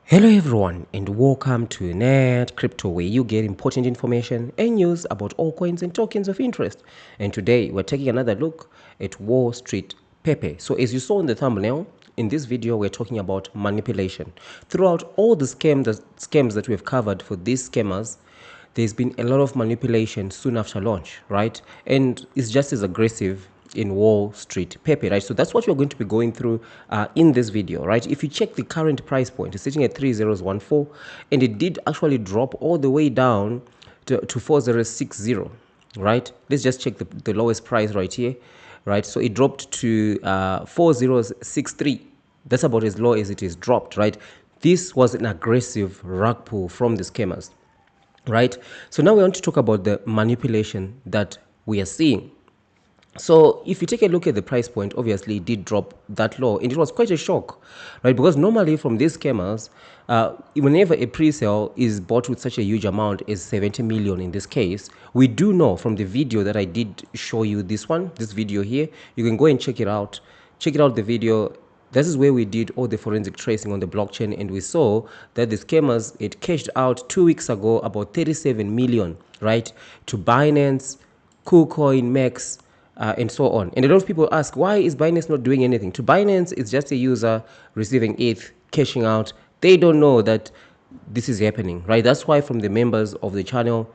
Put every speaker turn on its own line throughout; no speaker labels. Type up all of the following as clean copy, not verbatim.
Hello everyone and welcome to NETCRYPTO, where you get important information and news about all coins and tokens of interest. And today we're taking another look at Wall Street Pepe. So as you saw in the thumbnail, in this video we're talking about manipulation. Throughout all the scams that we've covered for these scammers, there's been a lot of manipulation soon after launch, right? And it's just as aggressive in Wall Street Pepe, right? So that's what we're going to be going through in this video, right? If you check the current price point, it's sitting at 3014, and it did actually drop all the way down to 4060, right? Let's just check the lowest price right here, right? So it dropped to 4063. That's about as low as it is dropped, right? This was an aggressive rug pull from the scammers, right? So now we want to talk about the manipulation that we are seeing. So if you take a look at the price point, obviously it did drop that low, and it was quite a shock, right? Because normally from these scammers, whenever a pre-sale is bought with such a huge amount as 70 million in this case, we do know from the video that I did show you this video here, you can go and check it out the video. This is where we did all the forensic tracing on the blockchain, and we saw that the scammers had cashed out 2 weeks ago about 37 million, right, to Binance, KuCoin, Max, and so on. And a lot of people ask, why is Binance not doing anything? To Binance, it's just a user receiving ETH, cashing out. They don't know that this is happening, right? That's why from the members of the channel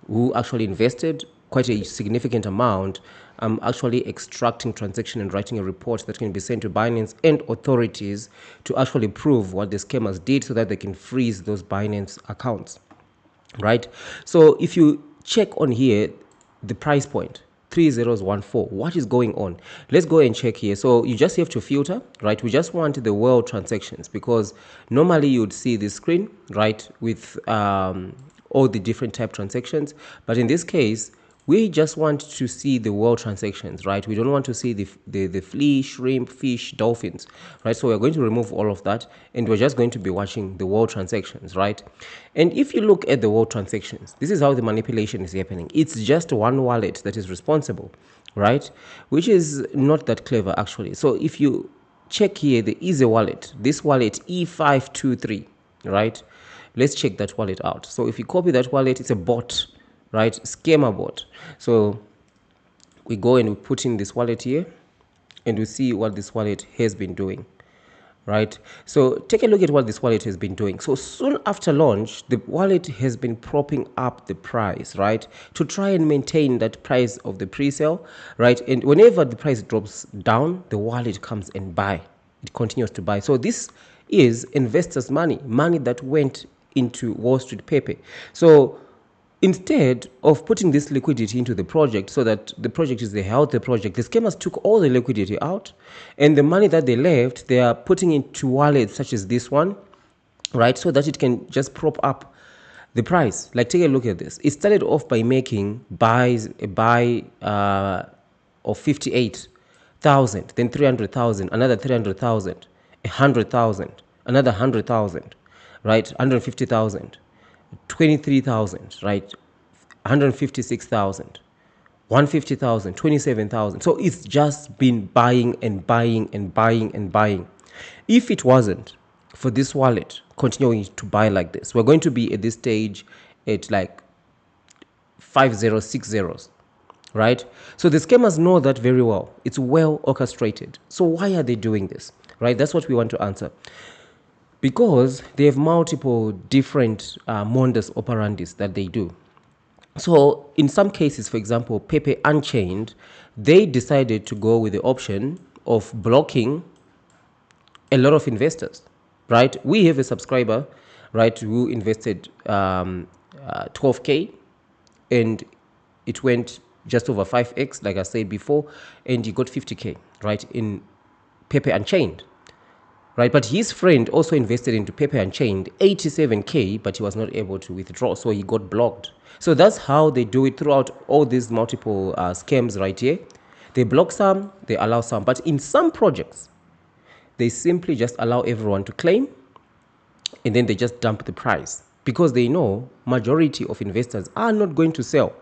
who actually invested quite a significant amount, I'm actually extracting transaction and writing a report that can be sent to Binance and authorities to actually prove what the scammers did so that they can freeze those Binance accounts, right? So if you check on here, the price point, 3014, what is going on? Let's go and check here. So you just have to filter, right? We just want the world transactions, because normally you would see this screen, right, with all the different type transactions, but in this case we just want to see the world transactions, right? We don't want to see the flea, shrimp, fish, dolphins, right? So we're going to remove all of that, and we're just going to be watching the world transactions, right? And if you look at the world transactions, this is how the manipulation is happening. It's just one wallet that is responsible, right? Which is not that clever actually. So if you check here, the easy wallet, this wallet E523, right? Let's check that wallet out. So if you copy that wallet, it's a bot, right? Scammer bot. So we go and we put in this wallet here, and we see what this wallet has been doing, right? So take a look at what this wallet has been doing. So soon after launch, the wallet has been propping up the price, right, to try and maintain that price of the pre-sale, right? And whenever the price drops down, the wallet comes and buy. It continues to buy. So this is investors' money that went into Wall Street Pepe. So instead of putting this liquidity into the project so that the project is a healthy project, the scammers took all the liquidity out, and the money that they left, they are putting into wallets such as this one, right, so that it can just prop up the price. Like, take a look at this. It started off by making a buy of 58,000, then 300,000, another 300,000, 100,000, another 100,000, right, 150,000. 23,000, right? 156,000, 150,000, 27,000. So it's just been buying and buying and buying and buying. If it wasn't for this wallet continuing to buy like this, we're going to be at this stage at like 5060s, right? So the scammers know that very well. It's well orchestrated. So why are they doing this, right? That's what we want to answer. Because they have multiple different modus operandis that they do. So in some cases, for example, Pepe Unchained, they decided to go with the option of blocking a lot of investors, right? We have a subscriber, right, who invested 12K, and it went just over 5x, like I said before, and he got 50K, right, in Pepe Unchained. Right, but his friend also invested into Pepe Unchained 87K, but he was not able to withdraw, so he got blocked. So that's how they do it throughout all these multiple scams right here. They block some, they allow some, but in some projects, they simply just allow everyone to claim, and then they just dump the price, because they know majority of investors are not going to sell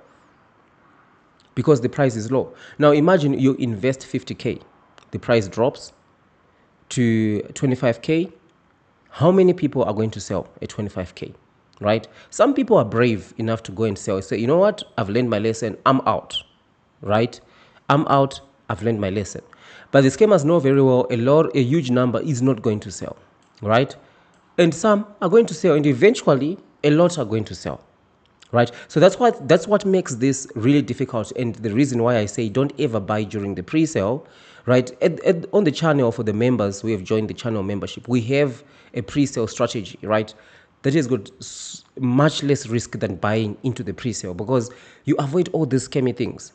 because the price is low. Now imagine you invest 50K, the price drops to 25K, How many people are going to sell at 25K, right? Some people are brave enough to go and sell. Say, you know what? I've learned my lesson. I'm out, right? I'm out. I've learned my lesson. But the scammers know very well a huge number is not going to sell, right? And some are going to sell, and eventually a lot are going to sell, right? So that's what makes this really difficult, and the reason why I say don't ever buy during the pre-sale, right? On the channel, for the members who have joined the channel membership, we have a pre-sale strategy, right? That has got much less risk than buying into the pre-sale, because you avoid all these scammy things.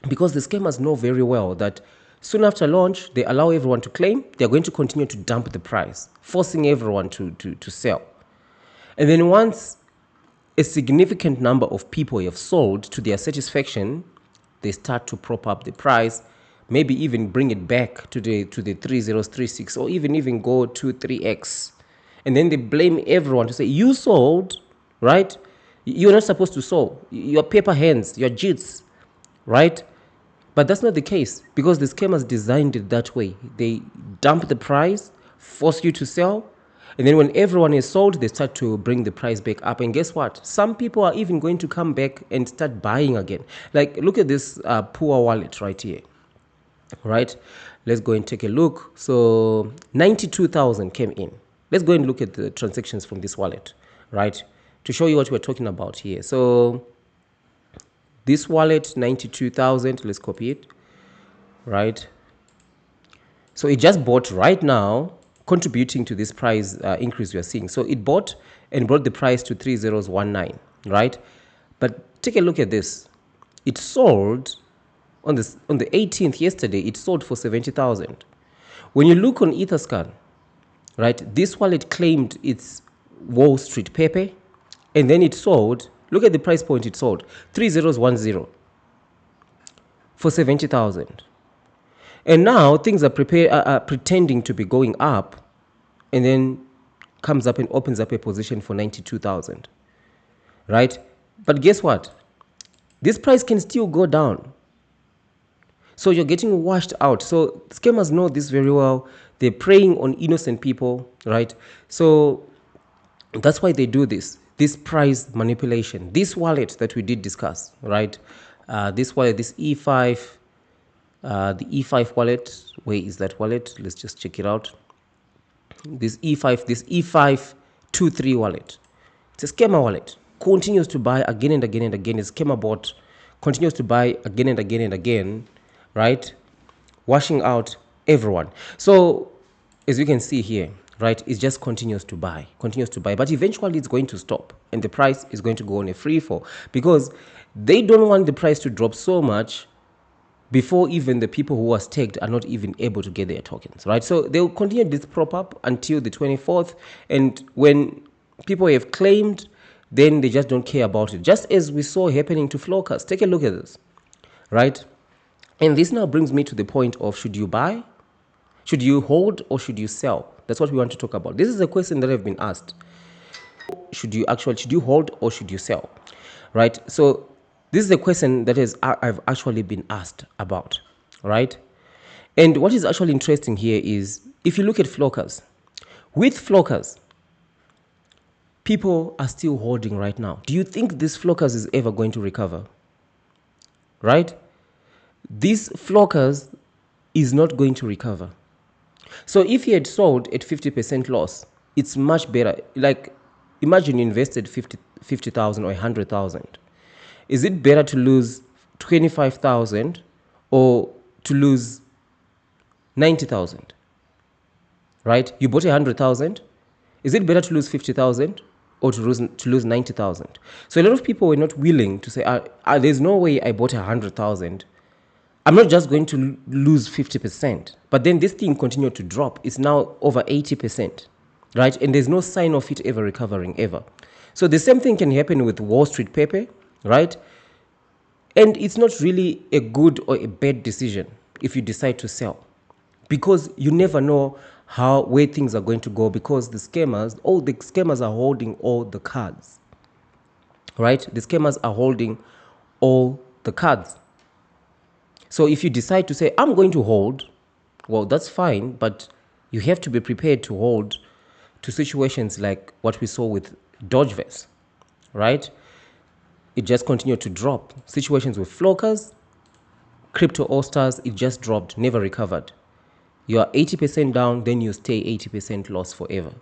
Because the scammers know very well that soon after launch, they allow everyone to claim, they're going to continue to dump the price, forcing everyone to sell. And then once a significant number of people have sold to their satisfaction, they start to prop up the price, maybe even bring it back to the 3036, or even go to 3x. And then they blame everyone to say, you sold, right? You're not supposed to sell. Your paper hands, your jits, right? But that's not the case, because the scammers designed it that way. They dump the price, force you to sell, and then when everyone is sold, they start to bring the price back up. And guess what? Some people are even going to come back and start buying again. Like, look at this poor wallet right here, right? Let's go and take a look. So 92,000 came in. Let's go and look at the transactions from this wallet, right? To show you what we're talking about here. So this wallet, 92,000, let's copy it, right? So it just bought right now, contributing to this price increase we are seeing. So it bought and brought the price to 3019, right? But take a look at this. It sold on the 18th yesterday. It sold for 70,000. When you look on Etherscan, right, this wallet claimed its Wall Street Pepe, and then it sold. Look at the price point it sold, 3010 for 70,000. And now things are pretending to be going up, and then comes up and opens up a position for 92,000, right? But guess what? This price can still go down. So you're getting washed out. So scammers know this very well. They're preying on innocent people, right? So that's why they do this price manipulation. This wallet that we did discuss, right? This wallet, this E5, the E5 wallet. Where is that wallet? Let's just check it out. This E523 wallet. It's a scammer wallet. Continues to buy again and again and again. It's scammer bot. Continues to buy again and again and again, right? Washing out everyone. So as you can see here, right, it just continues to buy. But eventually it's going to stop, and the price is going to go on a free fall, because they don't want the price to drop so much before even the people who are staked are not even able to get their tokens, right? So they'll continue this prop up until the 24th, and when people have claimed, then they just don't care about it. Just as we saw happening to Flowcast. Take a look at this, right? And this now brings me to the point of, should you buy, should you hold, or should you sell? That's what we want to talk about. This is a question that I've been asked. Should you hold, or should you sell, right? So this is a question that I've actually been asked about, right? And what is actually interesting here is, if you look at Flockers, with Flockers, people are still holding right now. Do you think this Flockers is ever going to recover? Right? This Flockers is not going to recover. So if you had sold at 50% loss, it's much better. Like, imagine you invested 50,000 or 100,000. Is it better to lose 25,000 or to lose 90,000? Right? You bought 100,000. Is it better to lose 50,000 or to lose 90,000? So a lot of people were not willing to say, there's no way I bought 100,000. I'm not just going to lose 50%. But then this thing continued to drop. It's now over 80%, right? And there's no sign of it ever recovering, ever. So the same thing can happen with Wall Street Pepe, right? And it's not really a good or a bad decision if you decide to sell, because you never know where things are going to go, because all the scammers are holding all the cards, right? The scammers are holding all the cards. So if you decide to say, I'm going to hold, well, that's fine, but you have to be prepared to hold to situations like what we saw with Dodgeverse, right? It just continued to drop. Situations with Flockers, Crypto All Stars, it just dropped, never recovered. You are 80% down, then you stay 80% loss forever,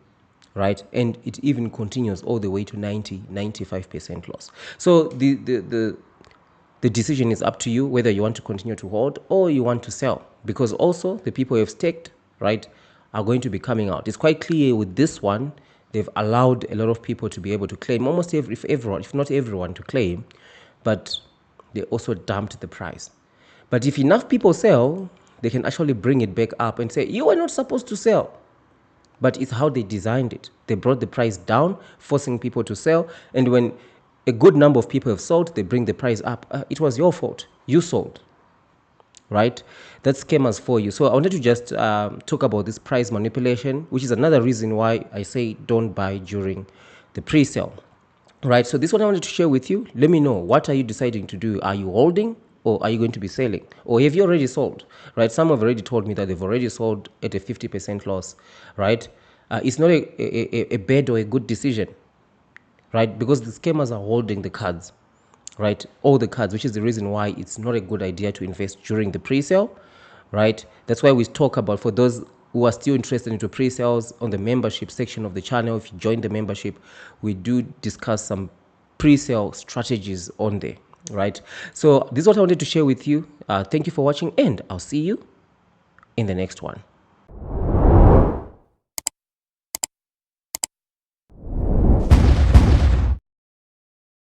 right? And it even continues all the way to 95% loss. So the decision is up to you whether you want to continue to hold or you want to sell, because also the people who have staked, right, are going to be coming out. It's quite clear with this one, they've allowed a lot of people to be able to claim, almost everyone, if not everyone, to claim, but they also dumped the price. But if enough people sell, they can actually bring it back up and say, you were not supposed to sell. But it's how they designed it. They brought the price down, forcing people to sell. And when a good number of people have sold, they bring the price up. It was your fault. You sold, right? That's scammers for you. So I wanted to just talk about this price manipulation, which is another reason why I say don't buy during the pre-sale, right? So this one I wanted to share with you. Let me know, what are you deciding to do? Are you holding or are you going to be selling? Or have you already sold, right? Some have already told me that they've already sold at a 50% loss, right? It's not a bad or a good decision, right? Because the scammers are holding the cards, right? All the cards, which is the reason why it's not a good idea to invest during the pre-sale, right? That's why we talk about, for those who are still interested into pre-sales, on the membership section of the channel, if you join the membership, we do discuss some pre-sale strategies on there, right? So this is what I wanted to share with you. Thank you for watching, and I'll see you in the next one.